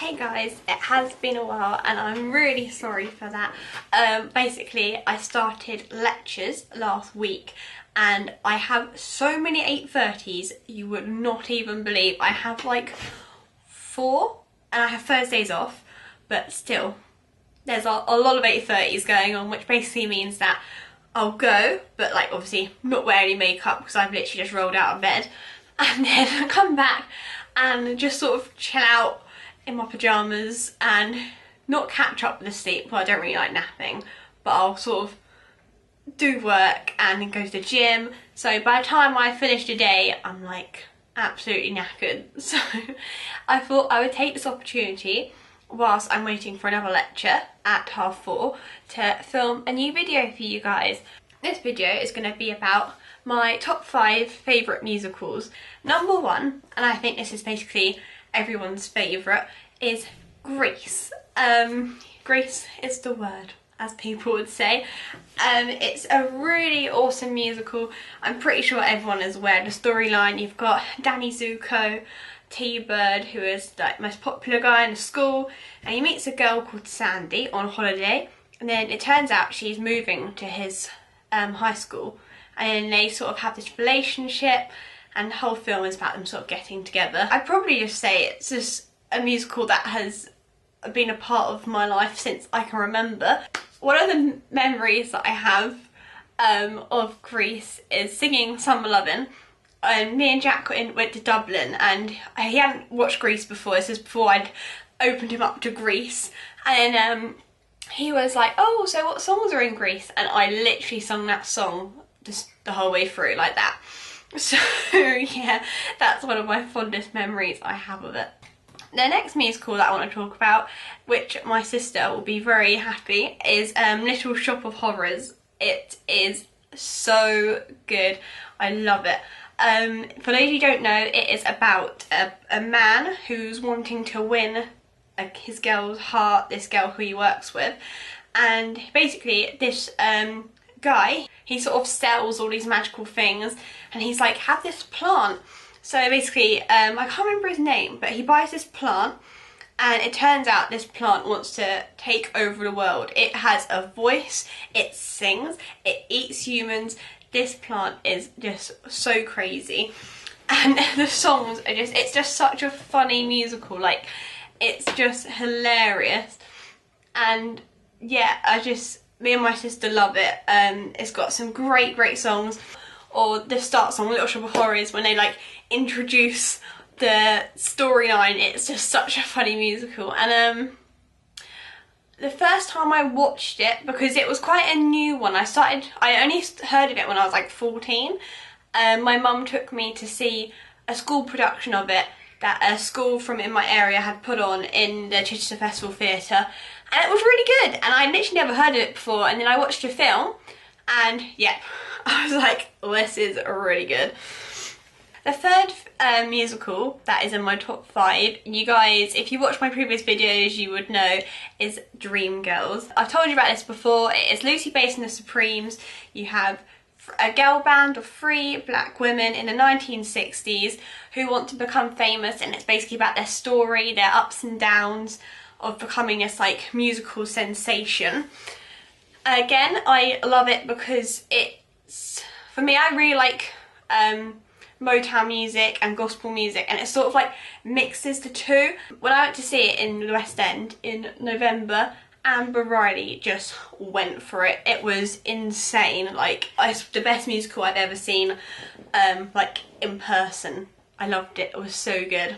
Hey guys, it has been a while and I'm really sorry for that. Basically, I started lectures last week and I have so many 8:30s you would not even believe. I have like 4 and I have Thursdays off, but still there's a lot of 8:30s going on, which basically means that I'll go, but like obviously not wear any makeup because I've literally just rolled out of bed, and then come back and just sort of chill out in my pyjamas and not catch up with the sleep. Well, I don't really like napping, but I'll sort of do work and then go to the gym. So by the time I finish the day, I'm like absolutely knackered. So I thought I would take this opportunity whilst I'm waiting for another lecture at 4:30 to film a new video for you guys. This video is going to be about my top 5 favourite musicals. Number 1, and I think this is basically everyone's favourite, is Grease. Grease is the word, as people would say. It's a really awesome musical. I'm pretty sure everyone is aware of the storyline. You've got Danny Zuko, T-Bird, who is like the most popular guy in the school, and he meets a girl called Sandy on holiday, and then it turns out she's moving to his high school, and they sort of have this relationship, and the whole film is about them sort of getting together. I'd probably just say it's just a musical that has been a part of my life since I can remember. One of the memories that I have of Grease is singing Summer Lovin'. And me and Jack went to Dublin, and he hadn't watched Grease before. This is before I'd opened him up to Grease, and he was like, "Oh, so what songs are in Grease?" And I literally sung that song just the whole way through like that. So yeah, that's one of my fondest memories I have of it. The next musical that I want to talk about, which my sister will be very happy, is Little Shop of Horrors. It is so good. I love it. For those who don't know, it is about a man who's wanting to win his girl's heart, this girl who he works with, and basically this guy, he sort of sells all these magical things, and he's like, have this plant. So basically, I can't remember his name, but he buys this plant, and it turns out this plant wants to take over the world. It has a voice, it sings, it eats humans. This plant is just so crazy, and the songs are just, it's just such a funny musical. Like, it's just hilarious, and yeah, me and my sister love it. It's got some great songs. Or the start song, Little Shop of Horrors, when they like introduce the storyline, it's just such a funny musical. And the first time I watched it, because it was quite a new one, I only heard of it when I was like 14. My mum took me to see a school production of it that a school from in my area had put on in the Chichester Festival Theatre, and it was really good, and I literally never heard of it before. And then I watched the film, and yeah, I was like, this is really good. The third musical that is in my top 5, you guys, if you watched my previous videos, you would know, is Dreamgirls. I've told you about this before. It is loosely based on the Supremes. You have a girl band of 3 black women in the 1960s who want to become famous, and it's basically about their story, their ups and downs of becoming this like musical sensation. Again, I love it because it's, for me, I really like Motown music and gospel music, and it sort of like mixes the two. When I went to see it in the West End in November, Amber Riley just went for it. It was insane. Like, it's the best musical I've ever seen, like in person. I loved it. It was so good.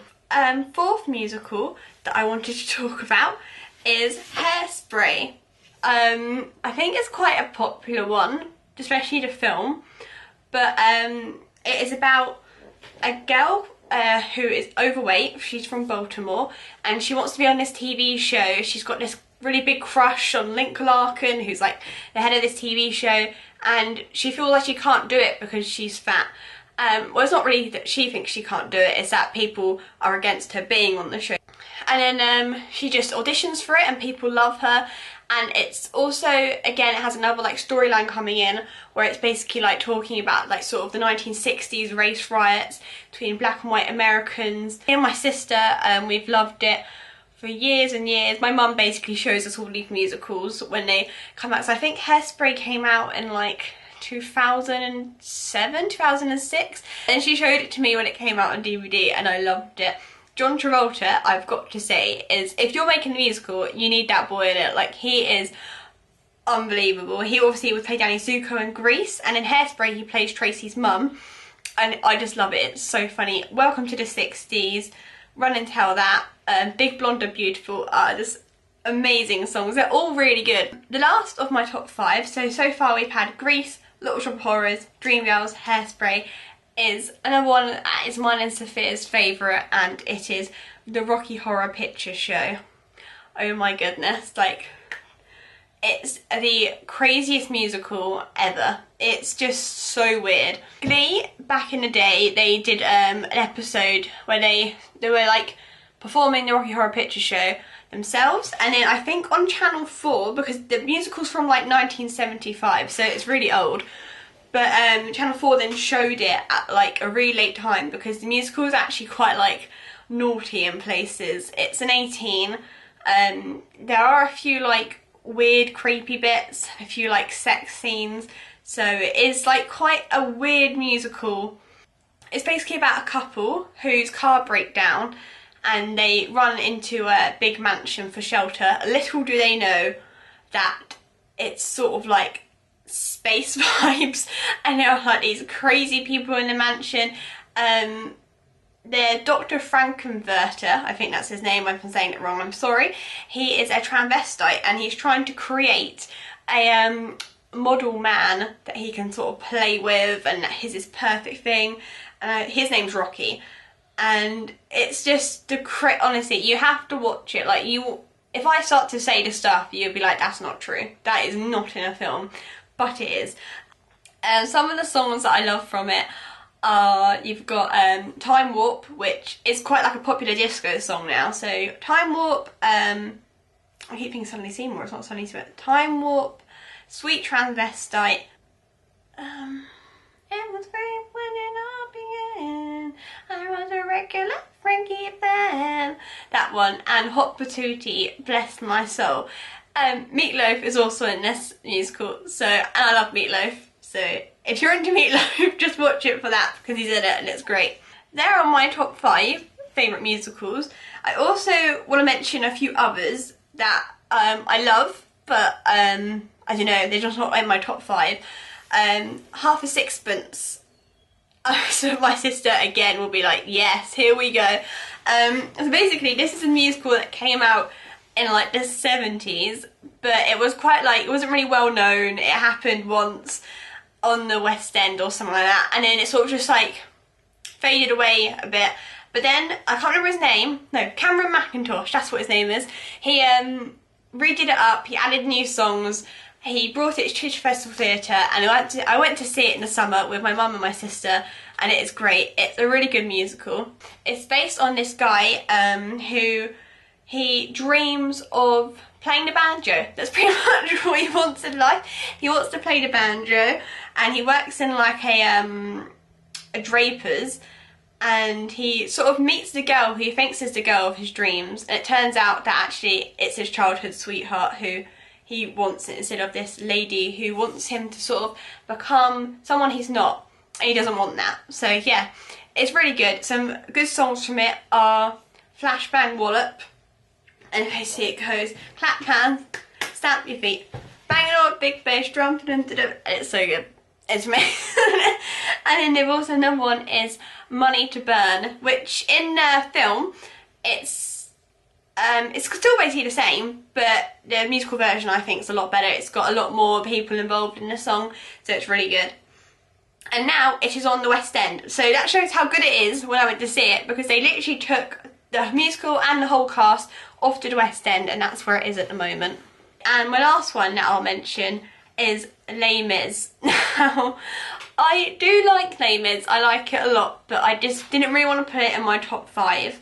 Fourth musical that I wanted to talk about is Hairspray. I think it's quite a popular one, especially the film, but it is about a girl who is overweight. She's from Baltimore, and she wants to be on this TV show. She's got this really big crush on Lincoln Larkin, who's like the head of this TV show, and she feels like she can't do it because she's fat. Well, it's not really that she thinks she can't do it, it's that people are against her being on the show. And then she just auditions for it, and people love her. And it's also, again, it has another like storyline coming in where it's basically like talking about like sort of the 1960s race riots between black and white Americans. Me and my sister, we've loved it for years and years. My mum basically shows us all these musicals when they come out. So I think Hairspray came out in like 2007, 2006, and she showed it to me when it came out on DVD and I loved it. John Travolta, I've got to say, is, if you're making a musical, you need that boy in it. Like, he is unbelievable. He obviously would play Danny Zuko in Grease, and in Hairspray he plays Tracy's mum, and I just love it. It's so funny. Welcome to the 60s, Run and Tell That, Big Blonde and Beautiful are just amazing songs. They're all really good. The last of my top 5, so far we've had Grease, Little Shop of Horrors, Dreamgirls, Hairspray, is another one that is mine and Sophia's favourite, and it is the Rocky Horror Picture Show. Oh my goodness, like, it's the craziest musical ever. It's just so weird. Glee, back in the day, they did an episode where they were like performing the Rocky Horror Picture Show themselves, and then I think on Channel 4, because the musical's from like 1975, so it's really old, but Channel 4 then showed it at like a really late time because the musical is actually quite like naughty in places. It's an 18. There are a few like weird creepy bits, a few like sex scenes, so it is like quite a weird musical. It's basically about a couple whose car breaks down and they run into a big mansion for shelter. Little do they know that it's sort of like space vibes, and there are like these crazy people in the mansion. The Dr. Frankenwerter, I think that's his name, if I'm saying it wrong, I'm sorry. He is a transvestite and he's trying to create a model man that he can sort of play with, and his perfect thing. His name's Rocky, and it's just honestly, you have to watch it. Like, if I start to say the stuff, you'll be like, that's not true. That is not in a film, but it is. Some of the songs that I love from it are, you've got Time Warp, which is quite like a popular disco song now. So Time Warp, I keep thinking Suddenly Seymour, it's not Suddenly Seymour. Time Warp, Sweet Transvestite, it was great when it all began, I was a regular Frankie fan. That one, and Hot Patootie, Bless My Soul. Meatloaf is also in this musical, so, and I love Meatloaf, so if you're into Meatloaf, just watch it for that because he's in it and it's great. There are my top 5 favourite musicals. I also want to mention a few others that I love, but I don't know, they're just not in my top 5. Half a Sixpence. So my sister again will be like, yes, here we go. So basically this is a musical that came out in like the 70s, but it was quite like, it wasn't really well known. It happened once on the West End or something like that, and then it sort of just like faded away a bit. But then, I can't remember his name, no, Cameron Mackintosh, that's what his name is. He redid it up, he added new songs, he brought it to Chichester Festival Theatre, and I went to see it in the summer with my mum and my sister, and it is great. It's a really good musical. It's based on this guy who, he dreams of playing the banjo. That's pretty much what he wants in life. He wants to play the banjo, and he works in like a draper's, and he sort of meets the girl who he thinks is the girl of his dreams, and it turns out that actually it's his childhood sweetheart who he wants instead of this lady who wants him to sort of become someone he's not, and he doesn't want that. So yeah, it's really good. Some good songs from it are Flash Bang Wallop, and basically it goes clap hands, stamp your feet, bang it on big bass drum, and it's so good. It's amazing. And then they've also, number one is Money to Burn, which in the film it's still basically the same, but the musical version I think is a lot better. It's got a lot more people involved in the song, so it's really good. And now it is on the West End, so that shows how good it is when I went to see it, because they literally took the musical and the whole cast off to the West End, and that's where it is at the moment. And my last one that I'll mention is Les Mis. Now, I do like Les Mis, I like it a lot, but I just didn't really want to put it in my top 5.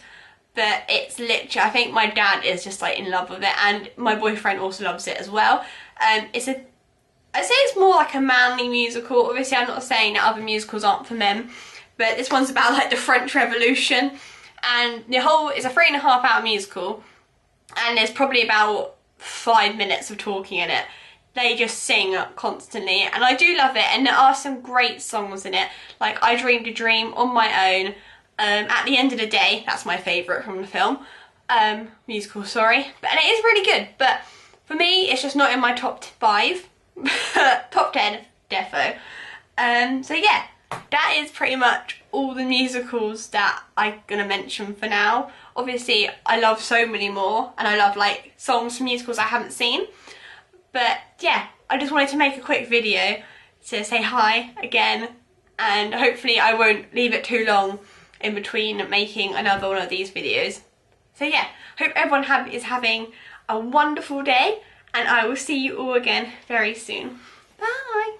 But it's literally, I think my dad is just like in love with it, and my boyfriend also loves it as well. I'd say it's more like a manly musical. Obviously I'm not saying that other musicals aren't for men, but this one's about like the French Revolution, and the whole, it's a 3.5 hour musical, and there's probably about 5 minutes of talking in it. They just sing constantly, and I do love it, and there are some great songs in it, like I Dreamed a Dream, On My Own, At the End of the Day, that's my favourite from the film, musical, sorry, and it is really good, but for me it's just not in my top 5, top 10 defo. So yeah, that is pretty much all the musicals that I'm gonna mention for now. Obviously I love so many more, and I love like songs from musicals I haven't seen. But yeah, I just wanted to make a quick video to say hi again, and hopefully I won't leave it too long in between making another one of these videos. So yeah, hope everyone is having a wonderful day, and I will see you all again very soon. Bye!